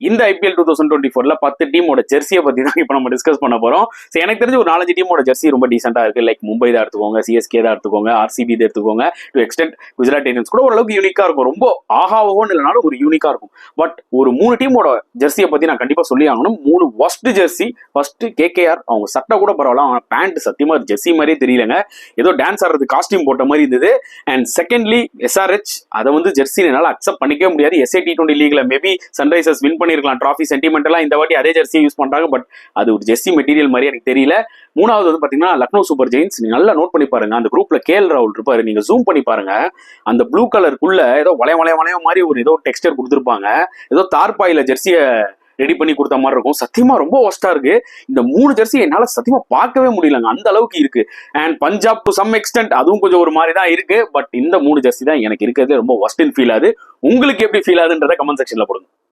இந்த ஐபிஎல் 2024ல 10 டீமோட ஜெர்சியை பத்தி தான் இப்போ நம்ம டிஸ்கஸ் பண்ண போறோம். ஸோ எனக்கு தெரிஞ்ச ஒரு 4-5 டீமோட ஜெர்சி ரொம்ப டீசெண்டா இருக்கு. லைக் மும்பை தான் எடுத்துக்கோங்க, சிஎஸ்கே தான் எடுத்துக்கோங்க, ஆர்சிபி தான் எடுத்துக்கோங்க, டு எக்ஸ்டென்ட் குஜராத் டைட்டன்ஸ் கூட ஓரளவுக்கு யூனிக்கா இருக்கும். ரொம்ப ஆகாவோன்னு இல்லைனாலும் ஒரு யூனிக்கா இருக்கும். பட் ஒரு 3 டீமோட ஜெர்சியை பத்தி நான் கண்டிப்பா சொல்லி ஆகணும். 3 ஒஸ்ட் ஜெர்சி. ஃபர்ஸ்ட் கேகேஆர், அவங்க சட்டை கூட பரவாயில்ல, அவங்க பேண்ட் சத்தியமா ஜெர்சி மாதிரியே தெரியலங்க, ஏதோ டான்ஸ் ஆடுறது காஸ்டியூம் போட்ட மாதிரி இருந்தது. அண்ட் செகண்ட்லி எஸ்ஆர்ஹெச், அதை வந்து ஜெர்சி என்னால் அக்செப்ட் பண்ணிக்கவே முடியாது. எஸ்ஏ T20 லீக்ல மேபி சன்ரைசர்ஸ் வின் பண்ணிருக்கலாம் ட்ராஃபி, சென்டிமெண்டலா இந்த வாட்டி அதே ஜெர்சியை யூஸ் பண்றாங்க. பட் அது ஒரு ஜெர்சி மெட்டீரியல் மாதிரி எனக்கு தெரியல. மூணாவது வந்து பாத்தீங்கன்னா லக்னோ சூப்பர் ஜெயின்ஸ். நீங்க நல்லா நோட் பண்ணி பாருங்க, அந்த குரூப்ல கேஎல் ராகுல் இருப்பாரு, நீங்க ஜூம் பண்ணி பாருங்க, அந்த ப்ளூ கலருக்குள்ள ஏதோ வளைய மாதிரி ஒரு ஏதோ டெக்ஸ்டர் கொடுத்துருப்பாங்க, ஏதோ தார்பாயில ஜெர்சியை ரெடி பண்ணி கொடுத்த மாதிரி இருக்கும். சத்தியமா ரொம்ப ஒஸ்டா இருக்கு. இந்த 3 ஜெர்சி என்னால சத்தியமா பார்க்கவே முடியலங்க, அந்த அளவுக்கு இருக்கு. And Punjab to some extent அதுவும் கொஞ்சம் ஒரு மாதிரி தான் இருக்கு. பட் இந்த 3 ஜெர்சி தான் எனக்கு இருக்கிறதுல ரொம்ப ஒஸ்ட் ஃபீல் ஆகுது. உங்களுக்கு எப்படி ஃபீல் ஆகுதுன்றத கமெண்ட் செக்ஷன்ல போடுங்க.